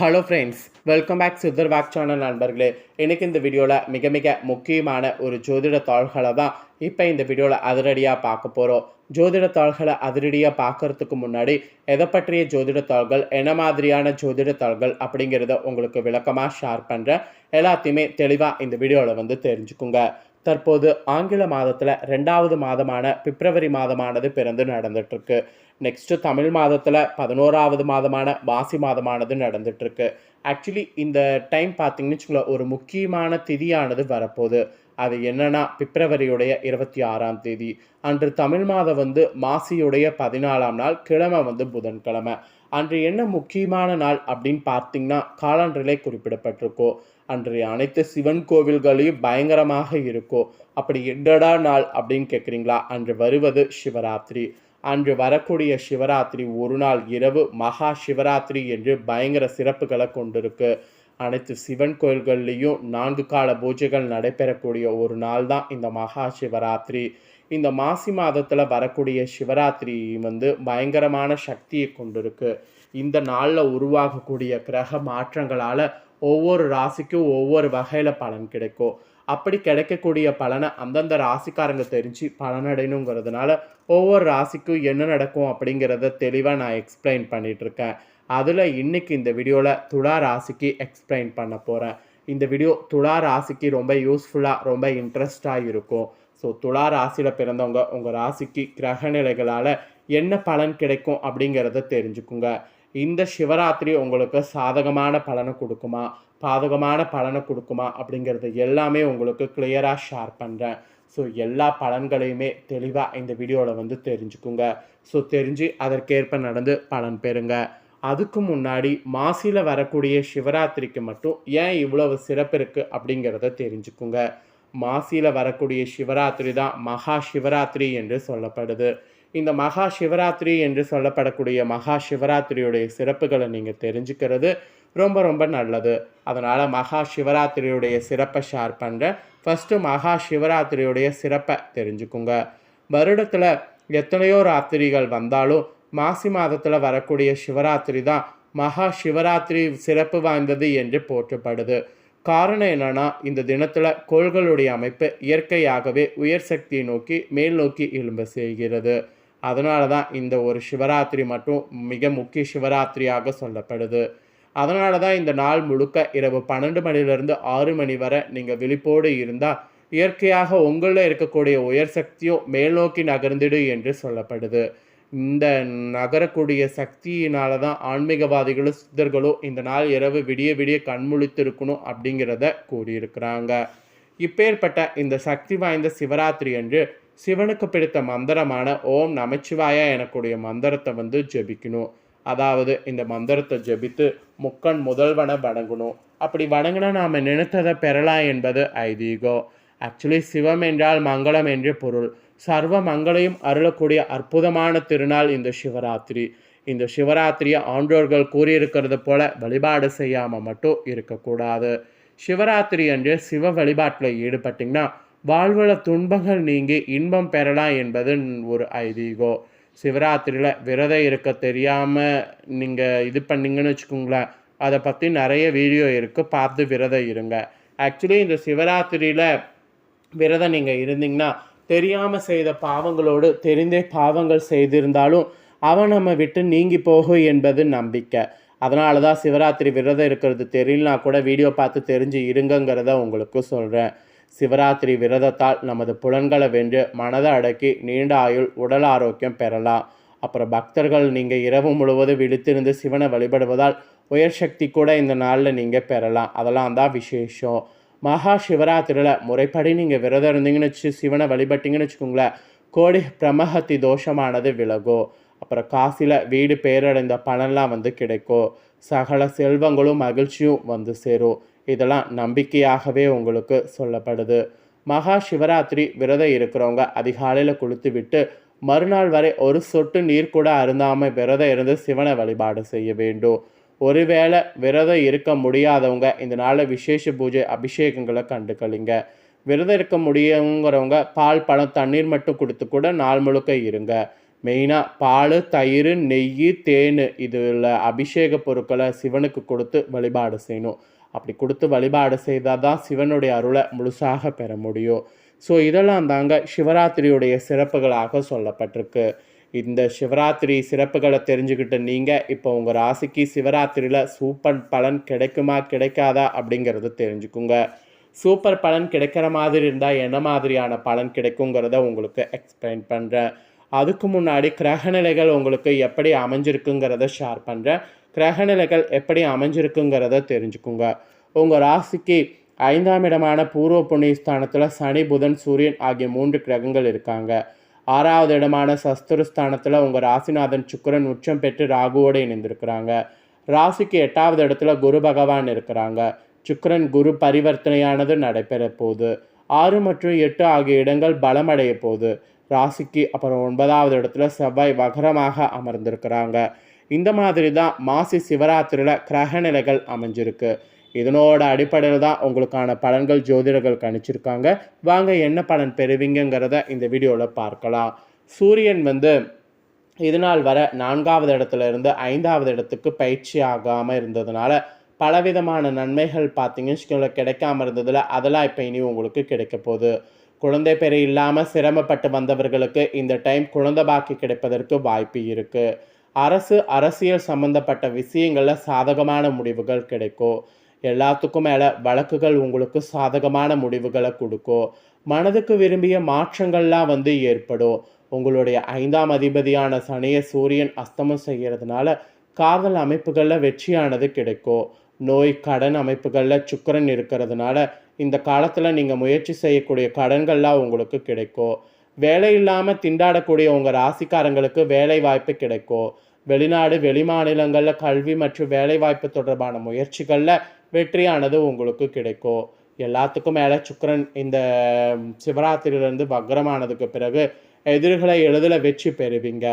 Hello friends, welcome back சித்தர் back channel நண்பர்களே. எனக்கு இந்த வீடியோவில் மிக மிக முக்கியமான ஒரு ஜோதிட தாள்களை தான் இப்போ இந்த வீடியோவில் அதிரடியாக பார்க்க போகிறோம். ஜோதிட தாள்களை அதிரடியாக பார்க்கறதுக்கு முன்னாடி எதை பற்றிய ஜோதிட தாள்கள், என்ன மாதிரியான ஜோதிட தாள்கள் அப்படிங்கிறத உங்களுக்கு விளக்கமாக ஷேர் பண்ணுறேன். எல்லாத்தையுமே தெளிவாக இந்த வீடியோவில் தெரிஞ்சுக்குங்க. தற்போது ஆங்கில மாதத்தில் 2வது மாதமான பிப்ரவரி மாதமானது பிறந்து நடந்துட்டுருக்கு. நெக்ஸ்ட்டு தமிழ் மாதத்தில் 11வது மாதமான மாசி மாதமானது நடந்துட்டுருக்கு. ஆக்சுவலி இந்த டைம் பார்த்தீங்கன்னு வச்சுக்கோங்களேன், ஒரு முக்கியமான திதியானது வரப்போகுது. அது என்னன்னா பிப்ரவரியுடைய 26ஆம் தேதி அன்று தமிழ் மாதம் மாசியுடைய 14ஆம் நாள், கிழமை புதன்கிழமை. அன்று என்ன முக்கியமான நாள் அப்படின்னு பார்த்தீங்கன்னா காலண்டரிலே குறிப்பிடப்பட்டிருக்கோ. அன்றைய அனைத்து சிவன் கோவில்களையும் பயங்கரமாக இருக்கும். அப்படி என்னடா நாள் அப்படின்னு கேட்குறீங்களா? அன்று வருவது சிவராத்திரி. அன்று வரக்கூடிய சிவராத்திரி ஒரு நாள் இரவு மகா சிவராத்திரி என்று பயங்கர சிறப்புகளை கொண்டிருக்கு. அனைத்து சிவன் கோயில்கள்லேயும் 4 கால பூஜைகள் நடைபெறக்கூடிய ஒரு நாள் தான் இந்த மகா சிவராத்திரி. இந்த மாசி மாதத்தில் வரக்கூடிய சிவராத்திரி பயங்கரமான சக்தியை கொண்டிருக்கு. இந்த நாளில் உருவாகக்கூடிய கிரக மாற்றங்களால் ஒவ்வொரு ராசிக்கும் ஒவ்வொரு வகையில் பலன் கிடைக்கும். அப்படி கிடைக்கக்கூடிய பலனை அந்தந்த ராசிக்காரங்க தெரிஞ்சு பலனடையணுங்கிறதுனால ஒவ்வொரு ராசிக்கும் என்ன நடக்கும் அப்படிங்கிறத தெளிவாக நான் எக்ஸ்பிளைன் பண்ணிகிட்ருக்கேன். அதில் இன்றைக்கி இந்த வீடியோவில் துலா ராசிக்கு எக்ஸ்பிளைன் பண்ண போகிறேன். இந்த வீடியோ துலா ராசிக்கு ரொம்ப யூஸ்ஃபுல்லாக, ரொம்ப இன்ட்ரெஸ்டாக இருக்கும். ஸோ துலா ராசியில் பிறந்தவங்க உங்கள் ராசிக்கு கிரகநிலைகளால் என்ன பலன் கிடைக்கும் அப்படிங்கிறத தெரிஞ்சுக்குங்க. இந்த சிவராத்திரி உங்களுக்கு சாதகமான பலனை கொடுக்குமா, பாதகமான பலனை கொடுக்குமா அப்படிங்கிறது எல்லாமே உங்களுக்கு கிளியராக ஷேர் பண்ணுறேன். ஸோ எல்லா பலன்களையுமே தெளிவாக இந்த வீடியோவில் தெரிஞ்சுக்குங்க. ஸோ தெரிஞ்சு அதற்கேற்ப நடந்து பலன் பெறுங்க. அதுக்கு முன்னாடி மாசியில் வரக்கூடிய சிவராத்திரிக்கு மட்டும் ஏன் இவ்வளவு சிறப்பு இருக்குது அப்படிங்கிறத தெரிஞ்சுக்குங்க. மாசியில் வரக்கூடிய சிவராத்திரி தான் மகா சிவராத்திரி என்று சொல்லப்படுது. இந்த மகா சிவராத்திரி என்று சொல்லப்படக்கூடிய மகா சிவராத்திரியுடைய சிறப்புகளை நீங்கள் தெரிஞ்சுக்கிறது ரொம்ப ரொம்ப நல்லது. அதனால் மகா சிவராத்திரியுடைய சிறப்பை ஷேர் பண்ணுறேன். ஃபஸ்ட்டு மகா சிவராத்திரியுடைய சிறப்பை தெரிஞ்சுக்குங்க. வருடத்தில் எத்தனையோ ராத்திரிகள் வந்தாலும் மாசி மாதத்தில் வரக்கூடிய சிவராத்திரி தான் மகா சிவராத்திரி சிறப்பு வாய்ந்தது என்று போற்றப்படுது. காரணம் என்னன்னா, இந்த தினத்தில் கோள்களுடைய அமைப்பு இயற்கையாகவே உயர் சக்தியை நோக்கி மேல் நோக்கி எழும்ப செய்கிறது. அதனால தான் இந்த ஒரு சிவராத்திரி மட்டும் மிக முக்கிய சிவராத்திரியாக சொல்லப்படுது. அதனால தான் இந்த நாள் முழுக்க இரவு 12 மணிலிருந்து 6 மணி வரை நீங்கள் விழிப்போடு இருந்தால் இயற்கையாக உங்களில் இருக்கக்கூடிய உயர் சக்தியும் மேல் நோக்கி நகர்ந்திடு என்று சொல்லப்படுது. இந்த நகரக்கூடிய சக்தியினால தான் ஆன்மீகவாதிகளும் சித்தர்களும் இந்த நாள் இரவு விடிய விடிய கண்முழித்திருக்கணும் அப்படிங்கிறத கூறியிருக்கிறாங்க. இப்பேற்பட்ட இந்த சக்தி வாய்ந்த சிவராத்திரி அன்று சிவனுக்கு பிடித்த மந்திரமான ஓம் நமச்சிவாயா எனக்கூடிய மந்திரத்தை ஜெபிக்கணும். அதாவது இந்த மந்திரத்தை ஜெபித்து முக்கண் முதல்வனை வணங்கணும். அப்படி வணங்கினா நாம் நினைத்ததை பெறலாம் என்பது ஐதீகம். ஆக்சுவலி சிவம் என்றால் மங்களம் என்று பொருள். சர்வ மங்களையும் அருளக்கூடிய அற்புதமான திருநாள் இந்த சிவராத்திரி. இந்த சிவராத்திரியை ஆன்றோர்கள் கூறியிருக்கிறது போல வழிபாடு செய்யாமல் மட்டும் இருக்கக்கூடாது. சிவராத்திரி அன்று சிவ வழிபாட்டில் ஈடுபட்டிங்கன்னா வாழ்வில் துன்பங்கள் நீங்கி இன்பம் பெறலாம் என்பது ஒரு ஐதீகம். சிவராத்திரியில் விரதம் இருக்க தெரியாமல் நீங்கள் இது பண்ணிங்கன்னு வச்சுக்கோங்களேன், அதை பற்றி நிறைய வீடியோ இருக்குது, பார்த்து விரதம் இருங்க. ஆக்சுவலி இந்த சிவராத்திரியில் விரதம் நீங்கள் இருந்தீங்கன்னா தெரியாமல் செய்த பாவங்களோடு தெரிந்தே பாவங்கள் செய்திருந்தாலும் அவன் நம்ம விட்டு நீங்கி போகும் என்பது நம்பிக்கை. அதனால தான் சிவராத்திரி விரதம் இருக்கிறது தெரியலனா கூட வீடியோ பார்த்து தெரிஞ்சு இருங்கங்கிறத உங்களுக்கு சொல்கிறேன். சிவராத்திரி விரதத்தால் நமது புலன்களை வென்று மனதை அடக்கி நீண்ட ஆயுள் உடல் ஆரோக்கியம் பெறலாம். அப்புறம் பக்தர்கள் நீங்கள் இரவு முழுவதும் விழித்திருந்து சிவனை வழிபடுவதால் உயர் சக்தி கூட இந்த நாளில் நீங்கள் பெறலாம். அதெல்லாம் தான் விசேஷம். மகா சிவராத்திரியில் முறைப்படி நீங்கள் விரதம் இருந்தீங்கன்னு வச்சு சிவனை வழிபட்டிங்கன்னு வச்சுக்கோங்களேன், கோடி பிரமஹத்தி தோஷமானது விலகும். அப்புறம் காசியில் வீடு பேரடைந்த பலன்லாம் கிடைக்கும். சகல செல்வங்களும் மகிழ்ச்சியும் சேரும். இதெல்லாம் நம்பிக்கையாகவே உங்களுக்கு சொல்லப்படுது. மகா சிவராத்திரி விரதம் இருக்கிறவங்க அதிகாலையில் குளித்து விட்டு மறுநாள் வரை ஒரு சொட்டு நீர் கூட அருந்தாமல் விரதம் இருந்து சிவனை வழிபாடு செய்ய வேண்டும். ஒருவேளை விரதம் இருக்க முடியாதவங்க இந்த நாளில் விசேஷ பூஜை அபிஷேகங்களை கண்டுக்கலிங்க. விரதம் இருக்க முடியுங்கிறவங்க பால் பழம் தண்ணீர் மட்டும் கொடுத்து கூட நாள் முழுக்க இருங்க. மெயினாக பால், தயிர், நெய், தேன் இதில் அபிஷேக பொருட்களை சிவனுக்கு கொடுத்து வழிபாடு செய்யணும். அப்படி கொடுத்து வழிபாடு செய்தால் தான் சிவனுடைய அருளை முழுசாக பெற முடியும். ஸோ இதெல்லாம் தாங்க சிவராத்திரியுடைய சிறப்புகளாக சொல்லப்பட்டிருக்கு. இந்த சிவராத்திரி சிறப்புகளை தெரிஞ்சுக்கிட்டு நீங்கள் இப்போ உங்கள் ராசிக்கு சிவராத்திரியில் சூப்பர் பலன் கிடைக்குமா கிடைக்காதா அப்படிங்கிறத தெரிஞ்சுக்குங்க. சூப்பர் பலன் கிடைக்கிற மாதிரி இருந்தால் என்ன மாதிரியான பலன் கிடைக்குங்கிறத உங்களுக்கு எக்ஸ்பிளைன் பண்ணுறேன். அதுக்கு முன்னாடி கிரகநிலைகள் உங்களுக்கு எப்படி அமைஞ்சிருக்குங்கிறத ஷேர் பண்ணுறேன். கிரகநிலைகள் எப்படி அமைஞ்சிருக்குங்கிறத தெரிஞ்சுக்குங்க. உங்கள் ராசிக்கு 5ஆம் இடமான பூர்வ புண்ணிய ஸ்தானத்தில் சனி, புதன், சூரியன் ஆகிய 3 கிரகங்கள் இருக்காங்க. 6வது இடமான சஸ்துரஸ்தானத்தில் உங்கள் ராசிநாதன் சுக்கிரன் உச்சம் பெற்று ராகுவோடு இணைந்திருக்கிறாங்க. ராசிக்கு 8வது இடத்துல குரு பகவான் இருக்கிறாங்க. சுக்கிரன் குரு பரிவர்த்தனையானது நடைபெற போகுது. 6 மற்றும் 8 ஆகிய இடங்கள் பலமடைய போகுது. ராசிக்கு அப்புறம் 9வது இடத்துல செவ்வாய் வகரமாக அமர்ந்திருக்கிறாங்க. இந்த மாதிரி தான் மாசி சிவராத்திரியில் கிரகநிலைகள் அமைஞ்சிருக்கு. இதனோட அடிப்படையில் தான் உங்களுக்கான பலன்கள் ஜோதிடர்கள் கணிச்சிருக்காங்க. வாங்க என்ன பலன் பெறுவீங்கிறத இந்த வீடியோவில் பார்க்கலாம். சூரியன் இதனால் வர 4வது இடத்துல இருந்து 5வது இடத்துக்கு பயிற்சி ஆகாமல் இருந்ததுனால பலவிதமான நன்மைகள் பார்த்தீங்கன்னு கிடைக்காம இருந்ததில் அதெல்லாம் இப்போ இனி உங்களுக்கு கிடைக்க போகுது. குழந்தை பேர் இல்லாமல் சிரமப்பட்டு வந்தவர்களுக்கு இந்த டைம் குழந்தை பாக்கி கிடைப்பதற்கு வாய்ப்பு இருக்குது. அரசியல் சம்பந்தப்பட்ட விஷயங்களில் சாதகமான முடிவுகள் கிடைக்கும். எல்லாத்துக்கும் மேலே வழக்குகள் உங்களுக்கு சாதகமான முடிவுகளை கொடுக்கும். மனதுக்கு விரும்பிய மாற்றங்கள்லாம் ஏற்படும். உங்களுடைய 5ஆம் அதிபதியான சனியை சூரியன் அஸ்தமம் செய்கிறதுனால காதல் அமைப்புகளில் வெற்றியானது கிடைக்கும். நோய், கடன் அமைப்புகளில் சுக்கிரன் இருக்கிறதுனால இந்த காலத்தில் நீங்கள் முயற்சி செய்யக்கூடிய கடன்கள்லாம் உங்களுக்கு கிடைக்கும். வேலை இல்லாமல் திண்டாடக்கூடிய உங்கள் ராசிக்காரங்களுக்கு வேலை வாய்ப்பு கிடைக்கும். வெளிநாடு, வெளிமாநிலங்களில் கல்வி மற்றும் வேலைவாய்ப்பு தொடர்பான முயற்சிகளில் வெற்றியானது உங்களுக்கு கிடைக்கும். எல்லாத்துக்கும் மேலே சுக்கிரன் இந்த சிவராத்திரியிலேருந்து வக்ரமானதுக்கு பிறகு எதிர்களை எளிதில் வெற்றி பெறுவீங்க.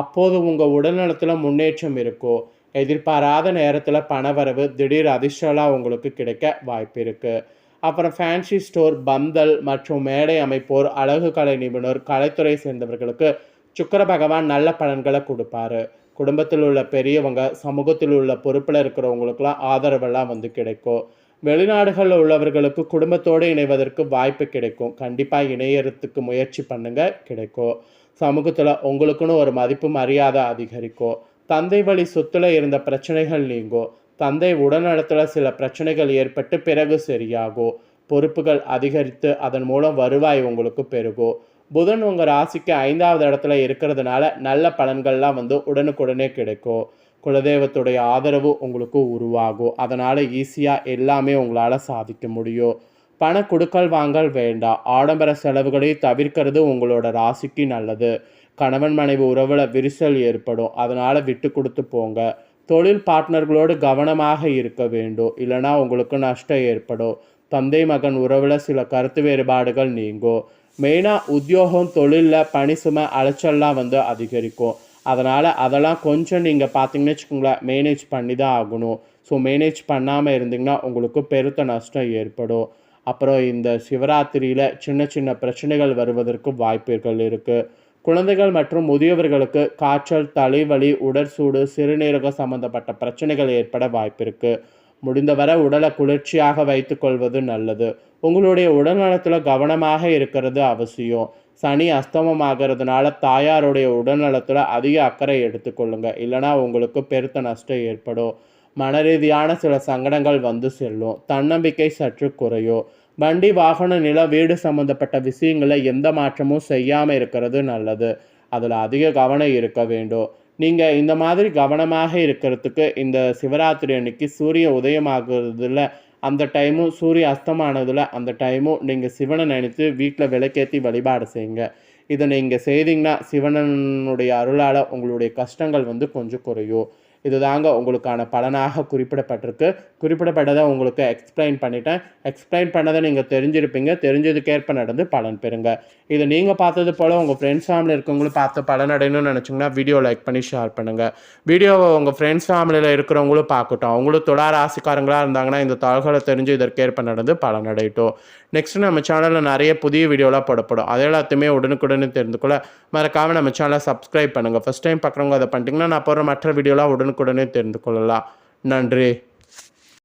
அப்போது உங்கள் உடல்நலத்தில் முன்னேற்றம் இருக்கும். எதிர்பாராத நேரத்தில் பணவரவு, திடீர் அதிர்ஷ்டம்லாம் உங்களுக்கு கிடைக்க வாய்ப்பு இருக்குது. அப்புறம் ஃபேன்சி ஸ்டோர், பந்தல் மற்றும் மேடை அமைப்போர், அழகு கலை நிபுணர், கலைத்துறை சேர்ந்தவர்களுக்கு சுக்கிர பகவான் நல்ல பலன்களை கொடுப்பாரு. குடும்பத்தில் உள்ள பெரியவங்க, சமூகத்தில் உள்ள பொறுப்பில் இருக்கிறவங்களுக்கெல்லாம் ஆதரவெல்லாம் கிடைக்கும். வெளிநாடுகளில் உள்ளவர்களுக்கு குடும்பத்தோடு இணைவதற்கு வாய்ப்பு கிடைக்கும். கண்டிப்பாக இணையறதுக்கு முயற்சி பண்ணுங்க, கிடைக்கும். சமூகத்தில் உங்களுக்குன்னு ஒரு மதிப்பு மரியாதை அதிகரிக்கும். தந்தை வழி சொத்துல இருந்த பிரச்சனைகள் நீங்கும். தந்தை உடல்நலத்தில் சில பிரச்சனைகள் ஏற்பட்டு பிறகு சரியாகும். பொறுப்புகள் அதிகரித்து அதன் மூலம் வருவாய் உங்களுக்கு பெருகும். புதன் உங்கள் ராசிக்கு 5வது இடத்துல இருக்கிறதுனால நல்ல பலன்கள்லாம் உடனுக்குடனே கிடைக்கும். குலதெய்வத்துடைய ஆதரவு உங்களுக்கு உருவாகும். அதனால் ஈஸியாக எல்லாமே உங்களால் சாதிக்க முடியும். பண கொடுக்கல் வாங்கல் வேண்டாம். ஆடம்பர செலவுகளை தவிர்க்கிறது உங்களோட ராசிக்கு நல்லது. கணவன் மனைவி உறவில் விரிசல் ஏற்படும். அதனால் விட்டு கொடுத்து போங்க. தொழில் பார்ட்னர்களோடு கவனமாக இருக்க வேண்டும். இல்லைனா உங்களுக்கு நஷ்டம் ஏற்படும். தந்தை மகன் உறவில் சில கருத்து வேறுபாடுகள் நீங்கும். மெயினாக உத்தியோகம், தொழிலில் பணி சுமை, அலைச்சல்லாம் அதிகரிக்கும். அதெல்லாம் கொஞ்சம் நீங்கள் பார்த்தீங்கன்னு வச்சுக்கோங்களேன், மேனேஜ் பண்ணி தான் ஆகணும். ஸோ மேனேஜ் பண்ணாமல் இருந்தீங்கன்னா உங்களுக்கு பெருத்த நஷ்டம் ஏற்படும். அப்புறம் இந்த சிவராத்திரியில் சின்ன சின்ன பிரச்சனைகள் வருவதற்கு வாய்ப்புகள் இருக்குது. குழந்தைகள் மற்றும் முதியவர்களுக்கு காய்ச்சல், தலைவலி, உடற்சூடு, சிறுநீரக சம்பந்தப்பட்ட பிரச்சனைகள் ஏற்பட வாய்ப்பு இருக்குது. முடிந்தவரை உடலை குளிர்ச்சியாக வைத்துக்கொள்வது நல்லது. உங்களுடைய உடல்நலத்தில் கவனமாக இருக்கிறது அவசியம். சனி அஸ்தமமாகிறதுனால தாயாருடைய உடல்நலத்தில் அதிக அக்கறை எடுத்துக்கொள்ளுங்க. இல்லைனா உங்களுக்கு பெருத்த நஷ்டம் ஏற்படும். மனரீதியான சில சங்கடங்கள் செல்லும். தன்னம்பிக்கை சற்று குறையும். வண்டி, வாகன, நில, வீடு சம்பந்தப்பட்ட விஷயங்களில் எந்த மாற்றமும் செய்யாமல் இருக்கிறது நல்லது. அதில் அதிக கவனம் இருக்க வேண்டும். நீங்கள் இந்த மாதிரி கவனமாக இருக்கிறதுக்கு இந்த சிவராத்திரி அன்னைக்கு சூரிய உதயமாகிறதுல அந்த டைமும் சூரிய அஸ்தமானதில் அந்த டைமும் நீங்கள் சிவனை நினைத்து வீட்டில் விளக்கேற்றி வழிபாடு செய்யுங்க. இதை நீங்கள் செய்தீங்கன்னா சிவனனுடைய அருளால் உங்களுடைய கஷ்டங்கள் கொஞ்சம் குறையும். இதுதாங்க உங்களுக்கான பலனாக குறிப்பிடப்பட்டதை உங்களுக்கு எக்ஸ்பிளைன் பண்ணிட்டேன். எக்ஸ்பிளைன் பண்ணதை நீங்கள் தெரிஞ்சிருப்பீங்க. தெரிஞ்சதுக்கேற்ப நடந்து பலன் பெறுங்க. இது நீங்கள் பார்த்தது போல் உங்கள் ஃப்ரெண்ட்ஸ் ஃபேமிலி இருக்கவங்களும் பார்த்து பலனடையணும்னு நினச்சிங்கன்னா வீடியோ லைக் பண்ணி ஷேர் பண்ணுங்கள். வீடியோவை உங்கள் ஃப்ரெண்ட்ஸ் ஃபேமிலியில் இருக்கிறவங்களும் பார்க்கட்டும். அவங்களும் துலா ராசிக்காரங்களாக இருந்தாங்கன்னா இந்த தாள்களை தெரிஞ்சு இதற்கேற்ப நடந்து பலனடையட்டும். நெக்ஸ்ட்டு நம்ம சேனலில் நிறைய புதிய வீடியோலாம் போடப்படும். அது எல்லாத்தையுமே உடனுக்குடனே தெரிந்து கொள்ள மறக்காமல் நம்ம சேனலை சப்ஸ்கிரைப் பண்ணுங்கள். ஃபஸ்ட் டைம் பார்க்குறவங்க அதை பண்ணிட்டீங்கன்னா நான் போகிற மற்ற வீடியோலாம் உடனுக்குடனே தெரிந்து கொள்ளலாம். நன்றி.